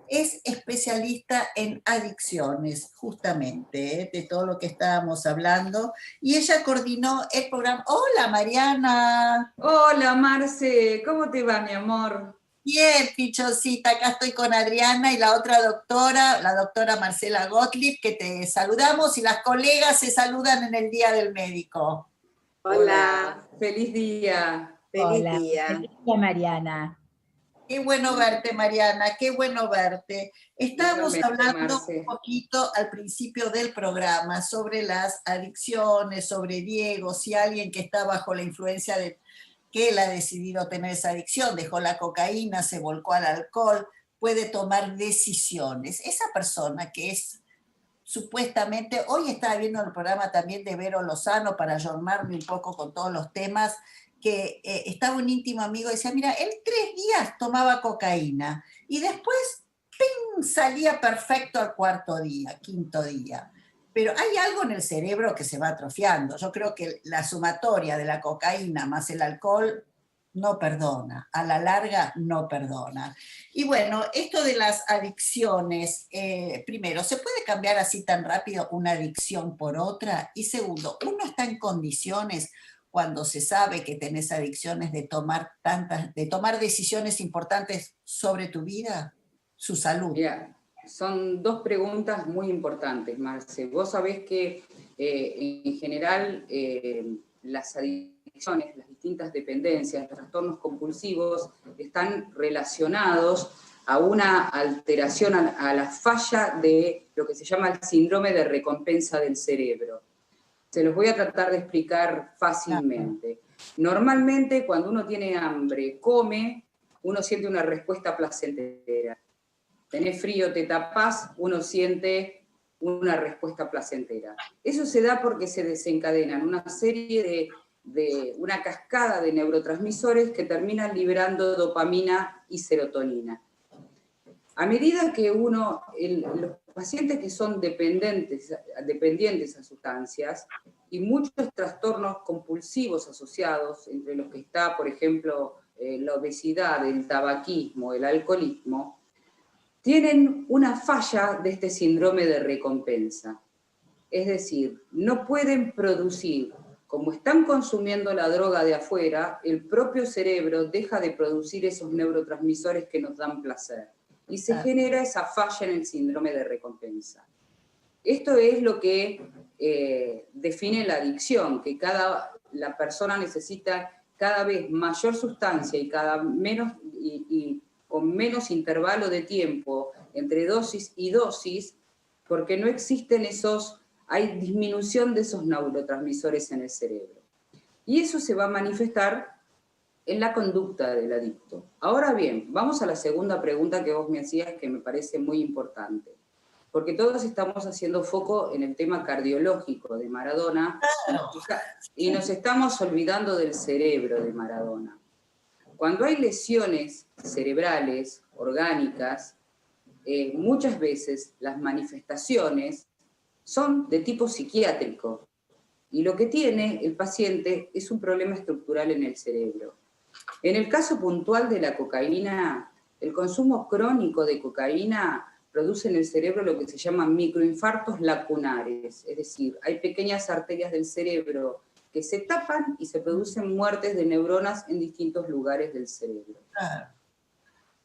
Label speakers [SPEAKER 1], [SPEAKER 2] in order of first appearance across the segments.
[SPEAKER 1] es especialista en adicciones, justamente, de todo lo que estábamos hablando, y ella coordinó el programa. Hola, Mariana.
[SPEAKER 2] Hola, Marce, ¿cómo te va, mi amor?
[SPEAKER 1] Bien, Pichosita, acá estoy con Adriana y la otra doctora, la doctora Marcela Gottlieb, que te saludamos y las colegas se saludan en el Día del Médico.
[SPEAKER 2] Hola, feliz día.
[SPEAKER 3] Feliz
[SPEAKER 4] Hola,
[SPEAKER 3] día.
[SPEAKER 4] feliz día, Mariana.
[SPEAKER 1] Qué bueno verte, Mariana, qué bueno verte. Estábamos
[SPEAKER 2] Igualmente,
[SPEAKER 1] hablando un
[SPEAKER 2] Marce.
[SPEAKER 1] poquito al principio del programa sobre las adicciones, sobre Diego, si alguien que está bajo la influencia de que él ha decidido tener esa adicción, dejó la cocaína, se volcó al alcohol, puede tomar decisiones. Esa persona que es supuestamente, hoy estaba viendo el programa también de Vero Lozano para ayornarme un poco con todos los temas, que estaba un íntimo amigo y decía, mira, él 3 días tomaba cocaína y después ¡ping!, salía perfecto al cuarto día, quinto día. Pero hay algo en el cerebro que se va atrofiando. Yo creo que la sumatoria de la cocaína más el alcohol no perdona, a la larga no perdona. Y bueno, esto de las adicciones, primero, ¿se puede cambiar así tan rápido una adicción por otra? Y segundo, ¿uno está en condiciones cuando se sabe que tenés adicciones de tomar decisiones importantes sobre tu vida, su salud?
[SPEAKER 2] Mira, son dos preguntas muy importantes, Marce. Vos sabés que en general las adicciones, las distintas dependencias, los trastornos compulsivos están relacionados a una alteración, a la falla de lo que se llama el síndrome de recompensa del cerebro. Se los voy a tratar de explicar fácilmente. Normalmente, cuando uno tiene hambre, come, uno siente una respuesta placentera. Tenés frío, te tapás, uno siente una respuesta placentera. Eso se da porque se desencadenan una serie una cascada de neurotransmisores que terminan liberando dopamina y serotonina. A medida que los pacientes que son dependientes a sustancias y muchos trastornos compulsivos asociados, entre los que está, por ejemplo, la obesidad, el tabaquismo, el alcoholismo, tienen una falla de este síndrome de recompensa. Es decir, no pueden producir, como están consumiendo la droga de afuera, el propio cerebro deja de producir esos neurotransmisores que nos dan placer. Y se genera esa falla en el síndrome de recompensa. Esto es lo que define la adicción, que la persona necesita cada vez mayor sustancia y con menos intervalo de tiempo entre dosis y dosis, porque no existen hay disminución de esos neurotransmisores en el cerebro. Y eso se va a manifestar en la conducta del adicto. Ahora bien, vamos a la segunda pregunta que vos me hacías, que me parece muy importante, porque todos estamos haciendo foco en el tema cardiológico de Maradona y nos estamos olvidando del cerebro de Maradona. Cuando hay lesiones cerebrales, orgánicas, muchas veces las manifestaciones son de tipo psiquiátrico y lo que tiene el paciente es un problema estructural en el cerebro. En el caso puntual de la cocaína, el consumo crónico de cocaína produce en el cerebro lo que se llaman microinfartos lacunares, es decir, hay pequeñas arterias del cerebro que se tapan y se producen muertes de neuronas en distintos lugares del cerebro.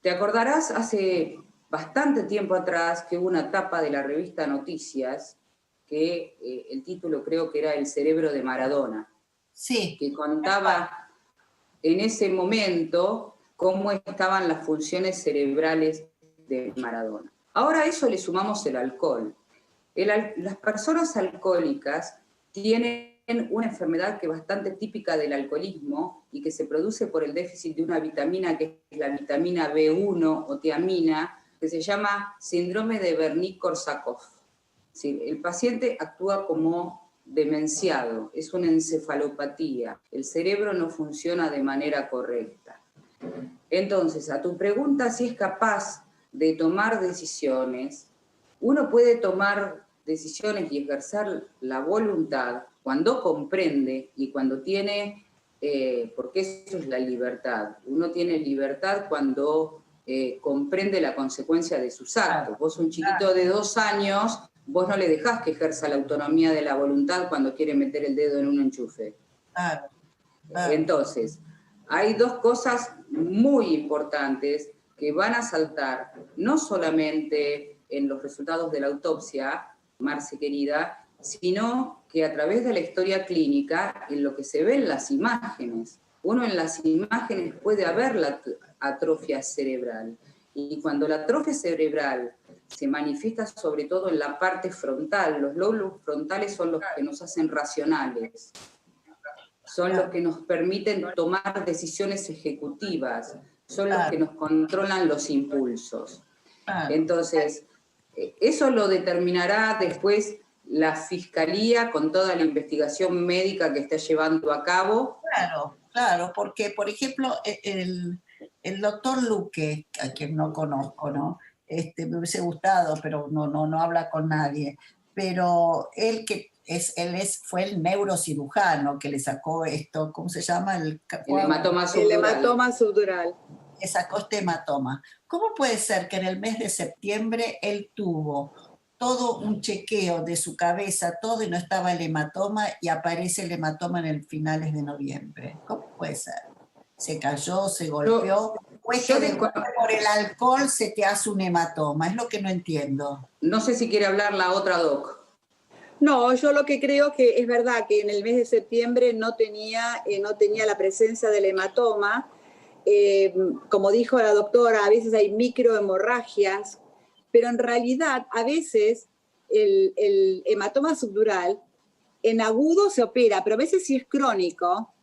[SPEAKER 2] Te acordarás hace bastante tiempo atrás que hubo una tapa de la revista Noticias, que el título creo que era El cerebro de Maradona,
[SPEAKER 1] sí,
[SPEAKER 2] que contaba en ese momento cómo estaban las funciones cerebrales de Maradona. Ahora a eso le sumamos el alcohol. Las personas alcohólicas tienen una enfermedad que es bastante típica del alcoholismo y que se produce por el déficit de una vitamina que es la vitamina B1 o tiamina, que se llama síndrome de Wernicke-Korsakoff. Sí, el paciente actúa como demenciado, es una encefalopatía, el cerebro no funciona de manera correcta. Entonces, a tu pregunta si es capaz de tomar decisiones, uno puede tomar decisiones y ejercer la voluntad cuando comprende y cuando tiene, porque eso es la libertad, uno tiene libertad cuando comprende la consecuencia de sus actos. Vos, un chiquito de 2 años, vos no le dejás que ejerza la autonomía de la voluntad cuando quiere meter el dedo en un enchufe. Entonces, hay 2 cosas muy importantes que van a saltar, no solamente en los resultados de la autopsia, Marce querida, sino que a través de la historia clínica, en lo que se ve en las imágenes. Uno en las imágenes puede ver la atrofia cerebral. Y cuando la atrofia cerebral se manifiesta sobre todo en la parte frontal, los lóbulos frontales son los que nos hacen racionales, son los que nos permiten tomar decisiones ejecutivas, son los que nos controlan los impulsos. Entonces, eso lo determinará después la Fiscalía con toda la investigación médica que está llevando a cabo.
[SPEAKER 1] Claro, porque, por ejemplo, el doctor Luque, a quien no conozco, ¿no? Me hubiese gustado, pero no habla con nadie. Pero él fue el neurocirujano que le sacó esto, ¿cómo se llama?
[SPEAKER 2] El hematoma subdural.
[SPEAKER 3] El hematoma subdural.
[SPEAKER 1] Le sacó este hematoma. ¿Cómo puede ser que en el mes de septiembre él tuvo todo un chequeo de su cabeza, todo, y no estaba el hematoma, y aparece el hematoma en el finales de noviembre? ¿Cómo puede ser? ¿Se cayó, se golpeó? ¿O es que por el alcohol se te hace un hematoma? Es lo que no entiendo.
[SPEAKER 2] No sé si quiere hablar la otra doc.
[SPEAKER 3] No, yo lo que creo que es verdad que en el mes de septiembre no tenía la presencia del hematoma. Como dijo la doctora, a veces hay microhemorragias, pero en realidad a veces el hematoma subdural en agudo se opera, pero a veces si es crónico,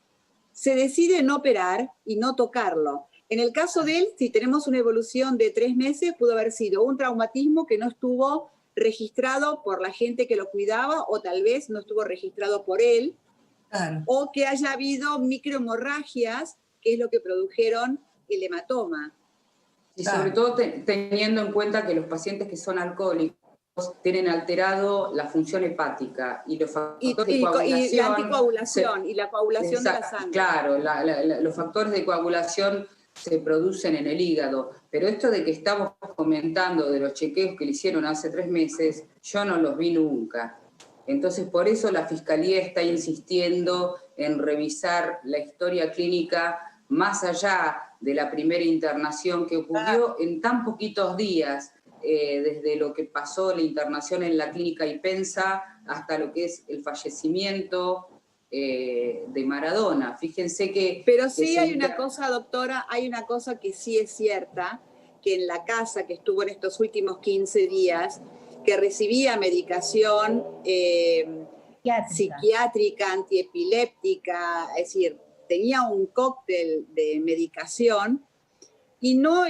[SPEAKER 3] se decide no operar y no tocarlo. En el caso de él, si tenemos una evolución de 3 meses, pudo haber sido un traumatismo que no estuvo registrado por la gente que lo cuidaba, o tal vez no estuvo registrado por él, o que haya habido microhemorragias, que es lo que produjeron el hematoma.
[SPEAKER 2] Y sobre todo teniendo en cuenta que los pacientes que son alcohólicos tienen alterado la función hepática y los factores de coagulación.
[SPEAKER 3] Y la anticoagulación y la coagulación de la sangre.
[SPEAKER 2] Claro, los factores de coagulación se producen en el hígado, pero esto de que estamos comentando de los chequeos que le hicieron hace 3 meses, yo no los vi nunca. Entonces, por eso la Fiscalía está insistiendo en revisar la historia clínica más allá de la primera internación que ocurrió en tan poquitos días, desde lo que pasó la internación en la clínica Ipensa hasta lo que es el fallecimiento de Maradona. Fíjense que...
[SPEAKER 3] Pero sí hay una cosa, doctora, hay una cosa que sí es cierta, que en la casa que estuvo en estos últimos 15 días, que recibía medicación psiquiátrica, antiepiléptica, es decir, tenía un cóctel de medicación y no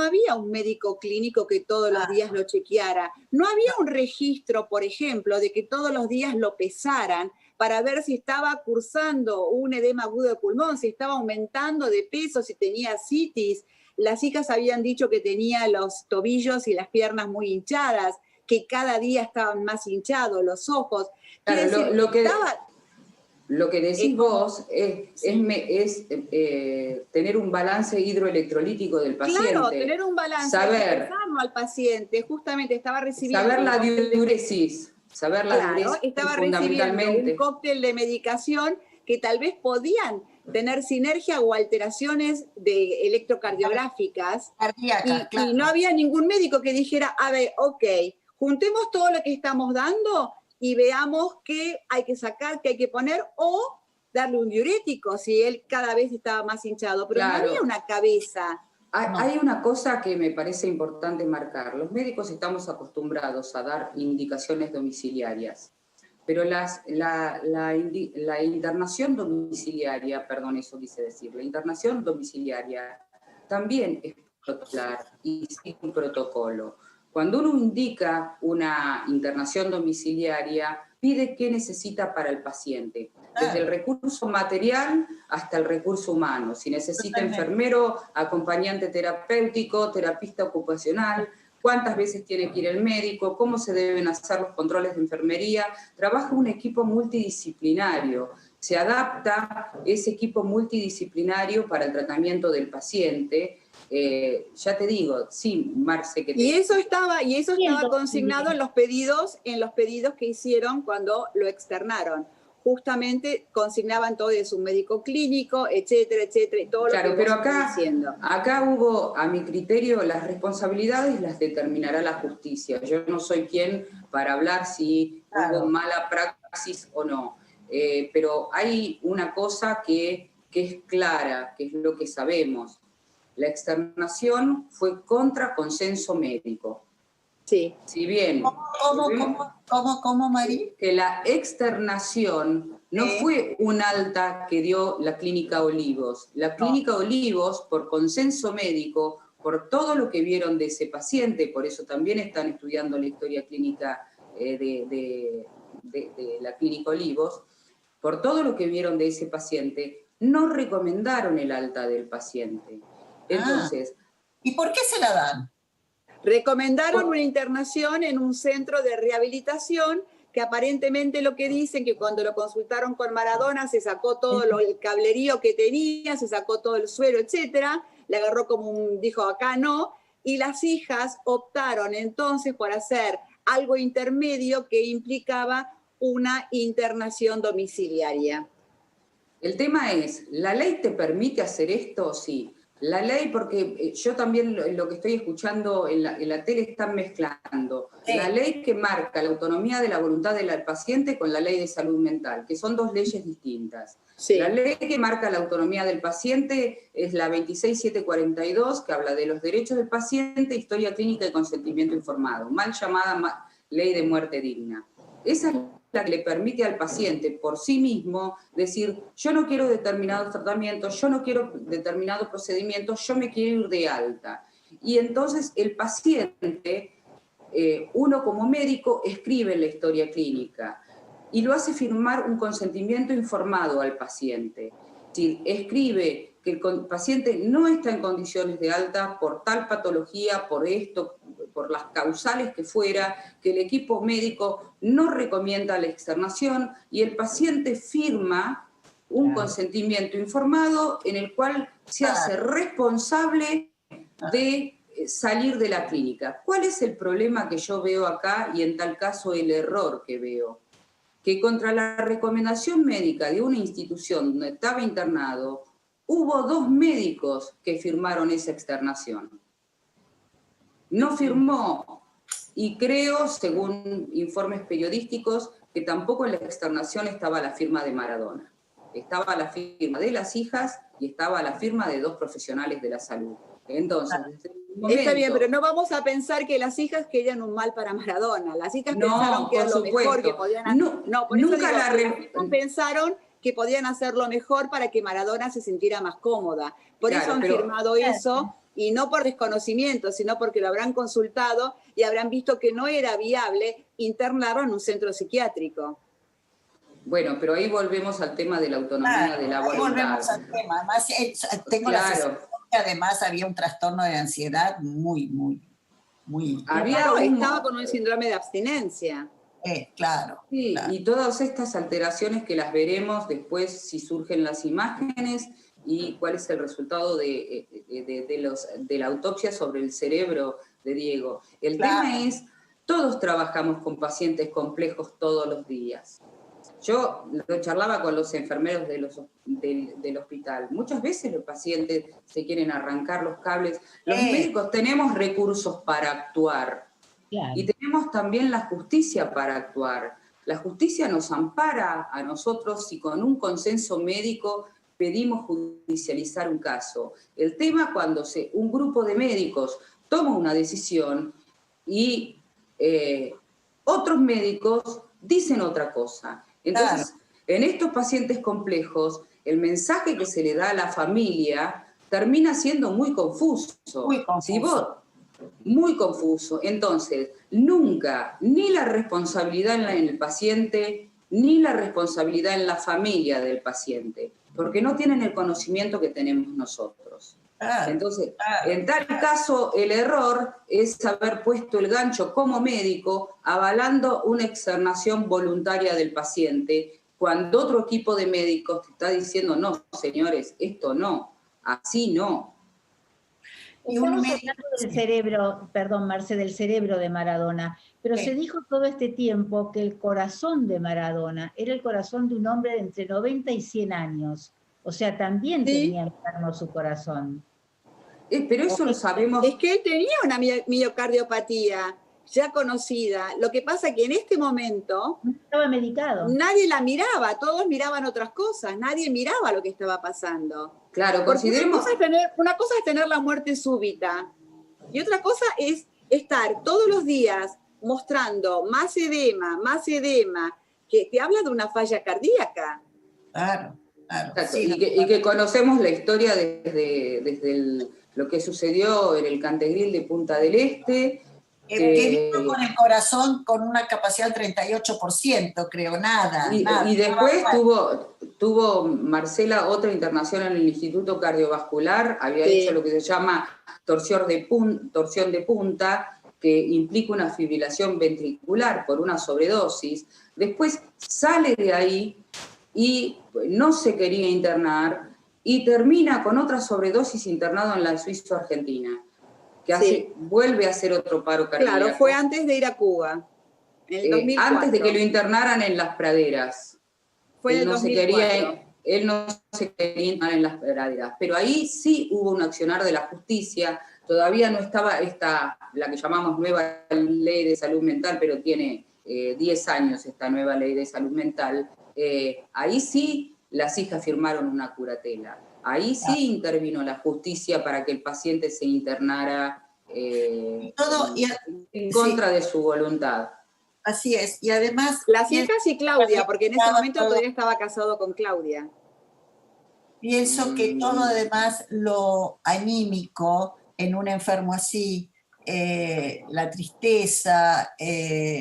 [SPEAKER 3] había un médico clínico que todos los días lo chequeara. No había un registro, por ejemplo, de que todos los días lo pesaran para ver si estaba cursando un edema agudo de pulmón, si estaba aumentando de peso, si tenía citis. Las hijas habían dicho que tenía los tobillos y las piernas muy hinchadas, que cada día estaban más hinchados, los ojos.
[SPEAKER 2] Claro, lo que decís vos es tener un balance hidroelectrolítico del paciente.
[SPEAKER 3] Claro, tener un balance.
[SPEAKER 2] Saber
[SPEAKER 3] al paciente, justamente estaba recibiendo...
[SPEAKER 2] Saber la diuresis.
[SPEAKER 3] Estaba recibiendo un cóctel de medicación que tal vez podían tener sinergia o alteraciones de electrocardiográficas. Y no había ningún médico que dijera, a ver, ok, juntemos todo lo que estamos dando y veamos qué hay que sacar, qué hay que poner, o darle un diurético si él cada vez estaba más hinchado. Pero no había una cabeza.
[SPEAKER 2] Hay una cosa que me parece importante marcar. Los médicos estamos acostumbrados a dar indicaciones domiciliarias, pero la internación domiciliaria, perdón, eso quise decir, la internación domiciliaria también es protocolar y sigue un protocolo. Cuando uno indica una internación domiciliaria, pide qué necesita para el paciente, desde el recurso material hasta el recurso humano. Si necesita enfermero, acompañante terapéutico, terapista ocupacional, cuántas veces tiene que ir el médico, cómo se deben hacer los controles de enfermería. Trabaja un equipo multidisciplinario se adapta ese equipo multidisciplinario para el tratamiento del paciente. Ya te digo, sí, Marce, que te...
[SPEAKER 3] Y eso estaba consignado en los pedidos que hicieron cuando lo externaron. Justamente consignaban todo de su médico clínico, etcétera, etcétera, y todo
[SPEAKER 2] claro,
[SPEAKER 3] lo que
[SPEAKER 2] pero
[SPEAKER 3] vos estás diciendo.
[SPEAKER 2] acá hubo, a mi criterio, las responsabilidades las determinará la justicia. Yo no soy quien para hablar si hubo mala praxis o no. Pero hay una cosa que es clara, que es lo que sabemos. La externación fue contra consenso médico.
[SPEAKER 3] Sí.
[SPEAKER 2] Si bien...
[SPEAKER 1] ¿Cómo, María?
[SPEAKER 2] Que la externación no fue un alta que dio la Clínica Olivos. La Clínica Olivos, por consenso médico, por todo lo que vieron de ese paciente, por eso también están estudiando la historia clínica de la Clínica Olivos, por todo lo que vieron de ese paciente, no recomendaron el alta del paciente. Entonces...
[SPEAKER 1] ¿Y por qué se la dan?
[SPEAKER 3] Recomendaron una internación en un centro de rehabilitación que aparentemente lo que dicen que cuando lo consultaron con Maradona se sacó todo el cablerío que tenía, se sacó todo el suero, etcétera, le agarró dijo acá no, y las hijas optaron entonces por hacer algo intermedio que implicaba una internación domiciliaria.
[SPEAKER 2] El tema es, ¿la ley te permite hacer esto? Sí. La ley, porque yo también lo que estoy escuchando en la tele están mezclando. Sí. La ley que marca la autonomía de la voluntad del paciente con la ley de salud mental, que son dos leyes distintas. Sí. La ley que marca la autonomía del paciente es la 26742, que habla de los derechos del paciente, historia clínica y consentimiento informado, mal llamada ley de muerte digna. Esa es la que le permite al paciente por sí mismo decir, yo no quiero determinados tratamientos, yo no quiero determinados procedimientos, yo me quiero ir de alta. Y entonces el paciente, uno como médico, escribe la historia clínica y lo hace firmar un consentimiento informado al paciente. Es decir, escribe que el paciente no está en condiciones de alta por tal patología, por esto, por las causales que fuera, que el equipo médico no recomienda la externación y el paciente firma un consentimiento informado en el cual se hace responsable de salir de la clínica. ¿Cuál es el problema que yo veo acá y en tal caso el error que veo? Que contra la recomendación médica de una institución donde estaba internado, hubo 2 médicos que firmaron esa externación. No firmó, y creo, según informes periodísticos, que tampoco en la externación estaba la firma de Maradona. Estaba la firma de las hijas y estaba la firma de 2 profesionales de la salud. Entonces, desde el momento...
[SPEAKER 3] Está bien, pero no vamos a pensar que las hijas querían un mal para Maradona. Las hijas pensaron que era lo mejor que podían hacer. No, por eso digo, las hijas pensaron que podían hacerlo mejor para que Maradona se sintiera más cómoda. Por eso han firmado eso, y no por desconocimiento, sino porque lo habrán consultado y habrán visto que no era viable internarlo en un centro psiquiátrico.
[SPEAKER 2] Bueno, pero ahí volvemos al tema de la autonomía de la voluntad.
[SPEAKER 1] Volvemos al tema. Además, tengo la sensación que además había un trastorno de ansiedad muy...
[SPEAKER 3] Estaba con un síndrome de abstinencia.
[SPEAKER 1] Claro.
[SPEAKER 2] Sí, claro. Y todas estas alteraciones que las veremos después si surgen las imágenes y cuál es el resultado de la autopsia sobre el cerebro de Diego. El tema es, todos trabajamos con pacientes complejos todos los días. Yo lo charlaba con los enfermeros del hospital. Muchas veces los pacientes se quieren arrancar los cables. Los médicos tenemos recursos para actuar. Claro. Y tenemos también la justicia para actuar. La justicia nos ampara a nosotros si con un consenso médico pedimos judicializar un caso. El tema cuando un grupo de médicos toma una decisión y otros médicos dicen otra cosa. Entonces, en estos pacientes complejos, el mensaje que se le da a la familia termina siendo muy confuso. Muy confuso. Entonces, nunca, ni la responsabilidad en el paciente, ni la responsabilidad en la familia del paciente, porque no tienen el conocimiento que tenemos nosotros. Entonces, en tal caso, el error es haber puesto el gancho como médico avalando una externación voluntaria del paciente, cuando otro equipo de médicos te está diciendo, no, señores, esto no, así no.
[SPEAKER 4] Estamos hablando del cerebro, perdón, Marce, del cerebro de Maradona, pero se dijo todo este tiempo que el corazón de Maradona era el corazón de un hombre de entre 90 y 100 años. O sea, también tenía enfermo su corazón.
[SPEAKER 2] Pero eso lo sabemos.
[SPEAKER 3] Es que él tenía una miocardiopatía ya conocida. Lo que pasa es que en este momento
[SPEAKER 4] no estaba medicado.
[SPEAKER 3] Nadie la miraba, todos miraban otras cosas, nadie miraba lo que estaba pasando.
[SPEAKER 2] Claro, consideremos...
[SPEAKER 3] Una cosa es tener la muerte súbita y otra cosa es estar todos los días mostrando más edema, que te habla de una falla cardíaca.
[SPEAKER 1] Claro, claro.
[SPEAKER 2] Sí, y que conocemos la historia desde lo que sucedió en el Cantegril de Punta del Este.
[SPEAKER 1] Que vino con el corazón con una capacidad del 38%, creo, nada.
[SPEAKER 2] Y después tuvo Marcela otra internación en el Instituto Cardiovascular, había hecho lo que se llama torsión de punta, que implica una fibrilación ventricular por una sobredosis. Después sale de ahí y no se quería internar y termina con otra sobredosis internado en la Suizo-Argentina. Que vuelve a hacer otro paro cardíaco.
[SPEAKER 3] Claro, fue antes de ir a Cuba, en el 2004.
[SPEAKER 2] Antes de que lo internaran en las praderas.
[SPEAKER 3] Fue en el 2004.
[SPEAKER 2] Él no se quería internar en las praderas, pero ahí sí hubo un accionar de la justicia, todavía no estaba la que llamamos nueva ley de salud mental, pero tiene 10 años esta nueva ley de salud mental, ahí sí las hijas firmaron una curatela. Ahí sí intervino la justicia para que el paciente se internara en contra de su voluntad.
[SPEAKER 1] Así es, y además...
[SPEAKER 3] Las hijas y Claudia, porque en ese momento todavía estaba casado con Claudia.
[SPEAKER 1] Pienso que todo además lo anímico en un enfermo así, la tristeza,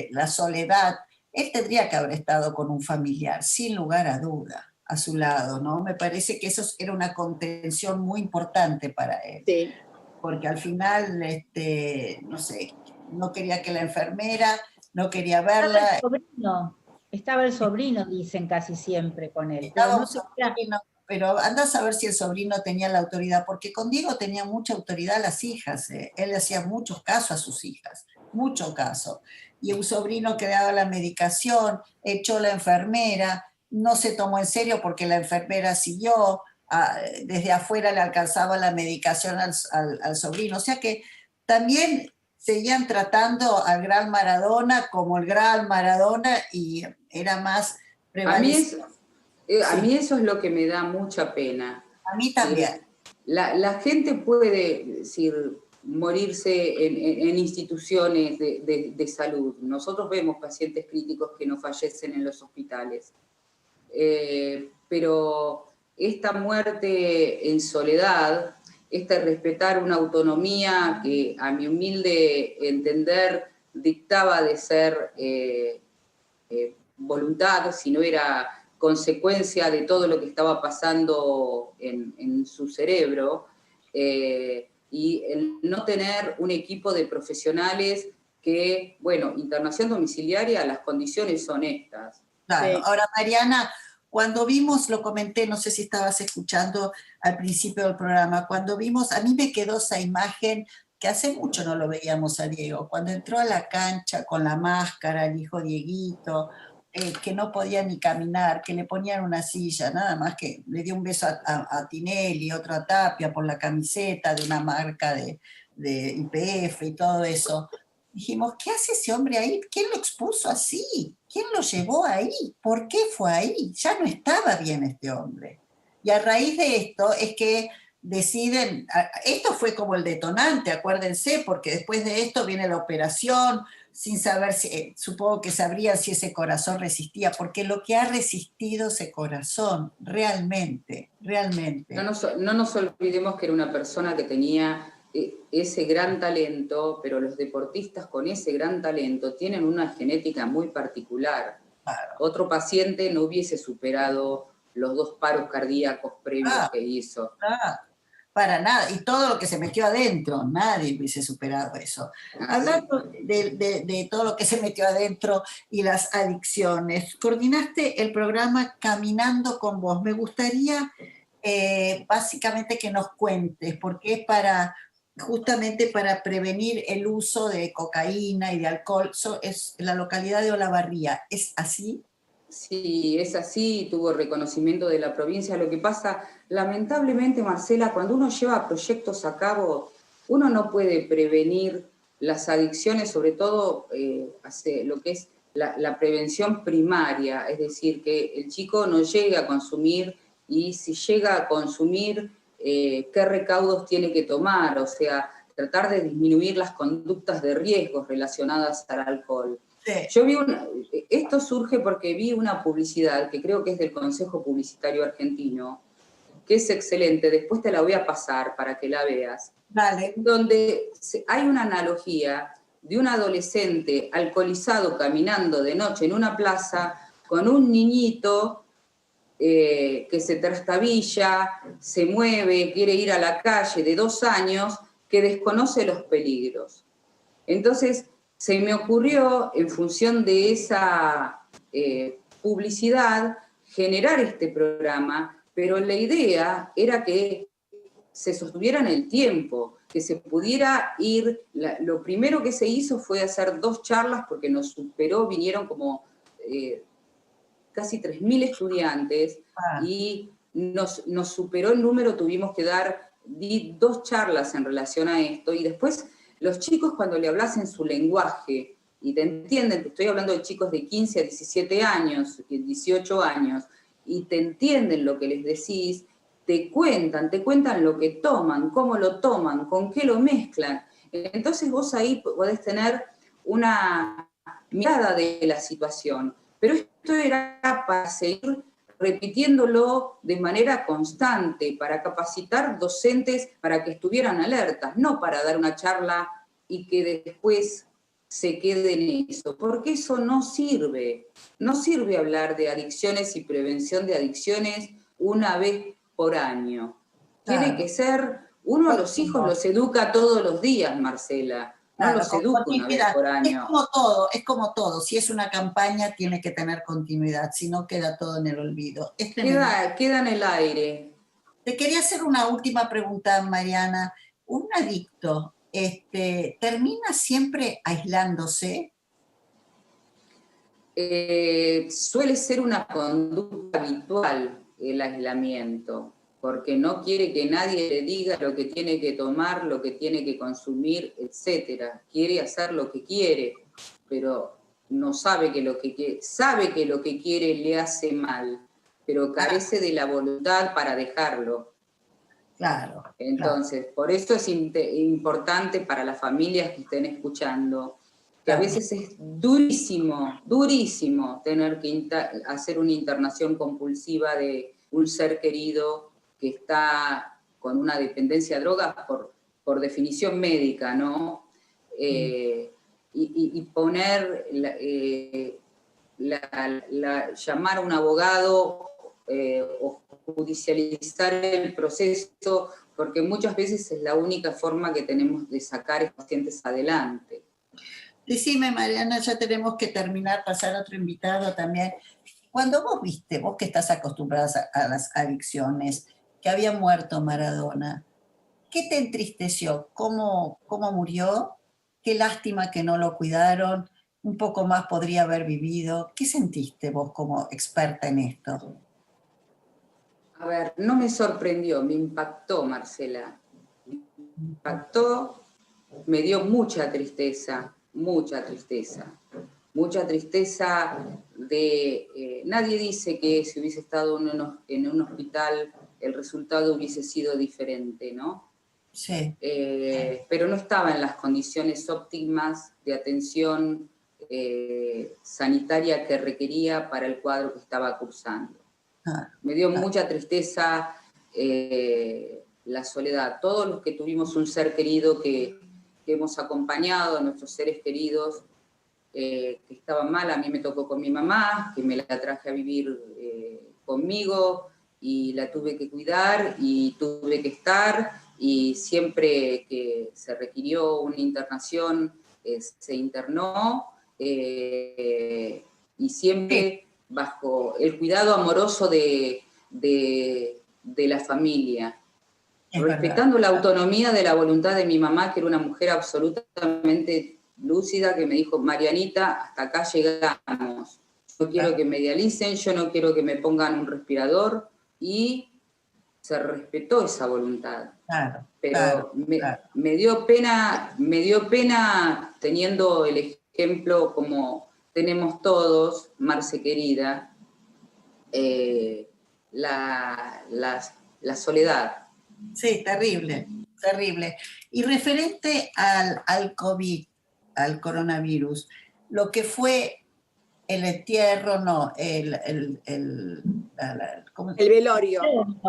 [SPEAKER 1] la soledad, él tendría que haber estado con un familiar, sin lugar a duda, a su lado, ¿no? Me parece que eso era una contención muy importante para él.
[SPEAKER 3] Sí.
[SPEAKER 1] Porque al final, no sé, no quería que la enfermera, no quería verla.
[SPEAKER 4] Estaba el sobrino, dicen casi siempre con él.
[SPEAKER 1] Estaba un sobrino, pero anda a saber si el sobrino tenía la autoridad, porque con Diego tenía mucha autoridad a las hijas, él hacía muchos casos a sus hijas, mucho caso. Y un sobrino que daba la medicación, echó la enfermera, no se tomó en serio porque la enfermera siguió, desde afuera le alcanzaba la medicación al sobrino. O sea que también seguían tratando al gran Maradona como el gran Maradona y era más prevalecido.
[SPEAKER 2] A mí eso es lo que me da mucha pena.
[SPEAKER 1] A mí también.
[SPEAKER 2] La gente puede decir, morirse en instituciones de salud. Nosotros vemos pacientes críticos que no fallecen en los hospitales. Pero esta muerte en soledad, respetar una autonomía que a mi humilde entender dictaba de ser voluntad, si no era consecuencia de todo lo que estaba pasando en su cerebro, y el no tener un equipo de profesionales que, bueno, internación domiciliaria, las condiciones son estas.
[SPEAKER 1] Claro. Sí. Ahora, Mariana, cuando vimos, lo comenté, no sé si estabas escuchando al principio del programa, cuando vimos, a mí me quedó esa imagen que hace mucho no lo veíamos a Diego, cuando entró a la cancha con la máscara, el hijo Dieguito, que no podía ni caminar, que le ponían una silla, nada más que le dio un beso a Tinelli, otro a Tapia por la camiseta de una marca de YPF y todo eso. Dijimos, ¿qué hace ese hombre ahí? ¿Quién lo expuso así? ¿Quién lo llevó ahí? ¿Por qué fue ahí? Ya no estaba bien este hombre. Y a raíz de esto es que deciden, esto fue como el detonante, acuérdense, porque después de esto viene la operación, sin saber si, supongo que sabrían si ese corazón resistía, porque lo que ha resistido ese corazón, realmente.
[SPEAKER 2] No nos olvidemos que era una persona que tenía ese gran talento, pero los deportistas con ese gran talento tienen una genética muy particular. Claro. Otro paciente no hubiese superado los 2 paros cardíacos previos que hizo.
[SPEAKER 1] Para nada, y todo lo que se metió adentro, nadie hubiese superado eso. Hablando de todo lo que se metió adentro y las adicciones, coordinaste el programa Caminando con Vos. Me gustaría básicamente que nos cuentes, porque es justamente para prevenir el uso de cocaína y de alcohol. Es la localidad de Olavarría, ¿es así?
[SPEAKER 2] Sí, es así, tuvo reconocimiento de la provincia. Lo que pasa, lamentablemente, Marcela, cuando uno lleva proyectos a cabo, uno no puede prevenir las adicciones, sobre todo hace lo que es la prevención primaria, es decir, que el chico no llegue a consumir y si llega a consumir, qué recaudos tiene que tomar, o sea, tratar de disminuir las conductas de riesgos relacionadas al alcohol.
[SPEAKER 1] Sí.
[SPEAKER 2] Yo esto surge porque vi una publicidad que creo que es del Consejo Publicitario Argentino, que es excelente, después te la voy a pasar para que la veas,
[SPEAKER 1] Vale.
[SPEAKER 2] donde hay una analogía de un adolescente alcoholizado caminando de noche en una plaza con un niñito que se trastabilla, se mueve, quiere ir a la calle, de 2 años, que desconoce los peligros. Entonces, se me ocurrió, en función de esa publicidad, generar este programa, pero la idea era que se sostuviera en el tiempo, que se pudiera ir. Lo primero que se hizo fue hacer 2 charlas, porque nos superó, vinieron como casi 3.000 estudiantes, y nos superó el número, tuvimos que dar 2 charlas en relación a esto, y después los chicos, cuando le hablas en su lenguaje y te entienden, te estoy hablando de chicos de 15 a 17 años, 18 años, y te entienden lo que les decís, te cuentan lo que toman, cómo lo toman, con qué lo mezclan. Entonces vos ahí podés tener una mirada de la situación. Pero esto era para seguir repitiéndolo de manera constante, para capacitar docentes para que estuvieran alertas, no para dar una charla y que después se quede en eso, porque eso no sirve. No sirve hablar de adicciones y prevención de adicciones una vez por año. Claro. Tiene que ser, uno a los hijos los educa todos los días, Marcela. No los educa una vez por año.
[SPEAKER 1] Es como todo. Si es una campaña, tiene que tener continuidad, si no queda todo en el olvido.
[SPEAKER 2] Queda en el aire.
[SPEAKER 1] Te quería hacer una última pregunta, Mariana. ¿Un adicto termina siempre aislándose?
[SPEAKER 2] Suele ser una conducta habitual el aislamiento, porque no quiere que nadie le diga lo que tiene que tomar, lo que tiene que consumir, etc. Quiere hacer lo que quiere, pero no sabe que lo que quiere, sabe que lo que quiere le hace mal, pero carece de la voluntad para dejarlo.
[SPEAKER 1] Claro.
[SPEAKER 2] Entonces, por eso es importante para las familias que estén escuchando, que a veces es durísimo, durísimo tener que hacer una internación compulsiva de un ser querido que está con una dependencia a drogas por definición médica, ¿no? Y poner, llamar a un abogado o judicializar el proceso, porque muchas veces es la única forma que tenemos de sacar a los pacientes adelante.
[SPEAKER 1] Decime, Mariana, ya tenemos que terminar, pasar a otro invitado también. Cuando vos viste, vos que estás acostumbrada a las adicciones, que había muerto Maradona, ¿qué te entristeció? ¿Cómo murió? Qué lástima que no lo cuidaron, un poco más podría haber vivido. ¿Qué sentiste vos como experta en esto?
[SPEAKER 2] A ver, no me sorprendió, me impactó, Marcela. Me impactó, me dio mucha tristeza, mucha tristeza. Mucha tristeza de... nadie dice que si hubiese estado en un hospital el resultado hubiese sido diferente, ¿no?
[SPEAKER 1] Sí.
[SPEAKER 2] Pero no estaba en las condiciones óptimas de atención sanitaria que requería para el cuadro que estaba cursando. Me dio mucha tristeza la soledad. Todos los que tuvimos un ser querido que hemos acompañado a nuestros seres queridos que estaban mal, a mí me tocó con mi mamá, que me la traje a vivir conmigo y la tuve que cuidar y tuve que estar y siempre que se requirió una internación, se internó, y siempre bajo el cuidado amoroso de la familia, respetando la autonomía de la voluntad de mi mamá, que era una mujer absolutamente lúcida, que me dijo: Marianita, hasta acá llegamos, yo quiero que me dialicen, yo no quiero que me pongan un respirador, y se respetó esa voluntad. Pero me dio pena teniendo el ejemplo como tenemos todos, Marce querida, la soledad.
[SPEAKER 1] Sí, terrible, terrible. Y referente al COVID, al coronavirus, lo que fue el entierro, no,
[SPEAKER 3] el velorio.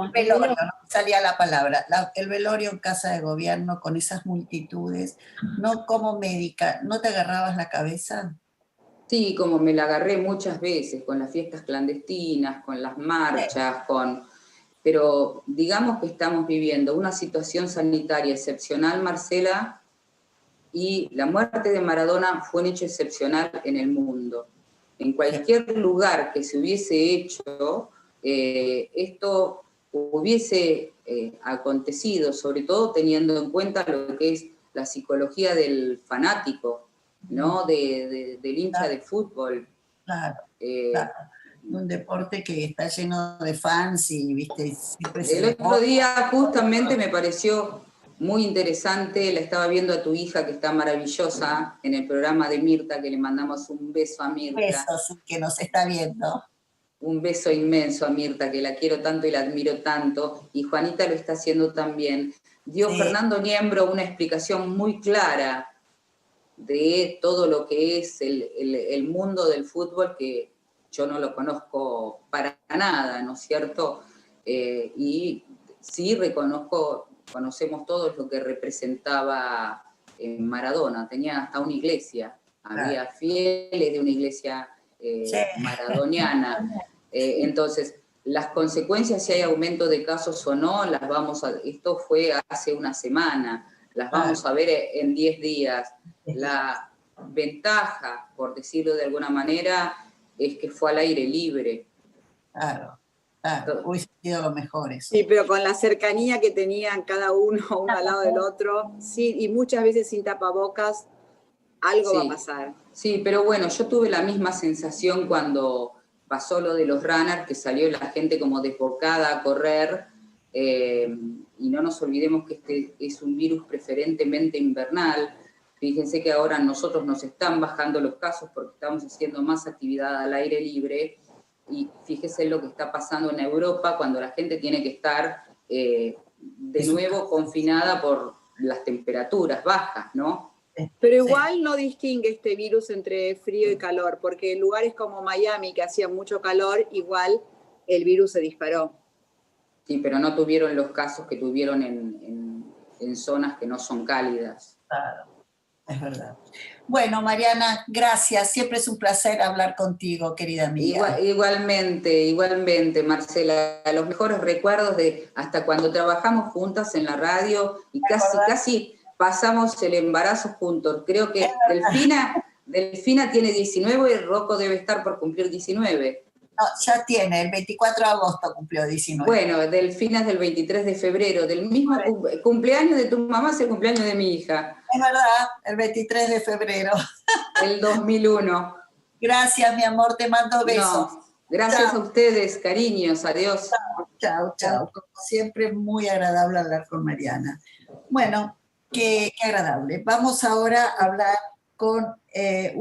[SPEAKER 1] El velorio, no salía la palabra. El velorio en casa de gobierno con esas multitudes, no como médica, ¿no te agarrabas la cabeza?
[SPEAKER 2] Sí, como me la agarré muchas veces, con las fiestas clandestinas, con las marchas, pero digamos que estamos viviendo una situación sanitaria excepcional, Marcela, y la muerte de Maradona fue un hecho excepcional en el mundo. En cualquier lugar que se hubiese hecho, esto hubiese acontecido, sobre todo teniendo en cuenta lo que es la psicología del fanático, ¿no? Del hincha de fútbol.
[SPEAKER 1] Claro, claro. Un deporte que está lleno de fans y, viste, siempre
[SPEAKER 2] el otro día justamente me pareció muy interesante, la estaba viendo a tu hija, que está maravillosa, en el programa de Mirta, que le mandamos un beso a Mirta.
[SPEAKER 1] Besos, que nos está viendo.
[SPEAKER 2] Un beso inmenso a Mirta, que la quiero tanto y la admiro tanto, y Juanita lo está haciendo también. Dio Fernando Niembro una explicación muy clara de todo lo que es el mundo del fútbol, que yo no lo conozco para nada, ¿no es cierto? Y sí conocemos todos lo que representaba Maradona. Tenía hasta una iglesia, había fieles de una iglesia maradoniana. Entonces, las consecuencias, si hay aumento de casos o no, esto fue hace una semana, las vamos a ver en 10 días. La ventaja, por decirlo de alguna manera, es que fue al aire libre.
[SPEAKER 1] Claro, hubiese sido lo mejor eso.
[SPEAKER 3] Sí, pero con la cercanía que tenían cada uno al lado del otro, sí, y muchas veces sin tapabocas, algo va a pasar.
[SPEAKER 2] Sí, pero bueno, yo tuve la misma sensación cuando pasó lo de los runners, que salió la gente como desbocada a correr, y no nos olvidemos que este es un virus preferentemente invernal. Fíjense que ahora nosotros nos están bajando los casos porque estamos haciendo más actividad al aire libre, y fíjese lo que está pasando en Europa cuando la gente tiene que estar de nuevo confinada por las temperaturas bajas, ¿no?
[SPEAKER 3] Pero igual no distingue este virus entre frío y calor, porque en lugares como Miami, que hacía mucho calor, igual el virus se disparó.
[SPEAKER 2] Sí, pero no tuvieron los casos que tuvieron en zonas que no son cálidas.
[SPEAKER 1] Claro, es verdad. Bueno, Mariana, gracias. Siempre es un placer hablar contigo, querida amiga.
[SPEAKER 2] Igualmente, Marcela. Los mejores recuerdos de hasta cuando trabajamos juntas en la radio y casi pasamos el embarazo juntos. Creo que Delfina tiene 19 y Rocco debe estar por cumplir 19.
[SPEAKER 1] No, ya tiene, el 24 de agosto cumplió 19.
[SPEAKER 2] Bueno, Delfina es del 23 de febrero, del mismo cumpleaños de tu mamá, es el cumpleaños de mi hija.
[SPEAKER 1] Es verdad, el 23 de febrero.
[SPEAKER 2] El 2001.
[SPEAKER 1] Gracias, mi amor, te mando besos.
[SPEAKER 2] No, gracias a ustedes, cariños, adiós.
[SPEAKER 1] Chao. Como siempre, muy agradable hablar con Mariana. Bueno, qué agradable. Vamos ahora a hablar con una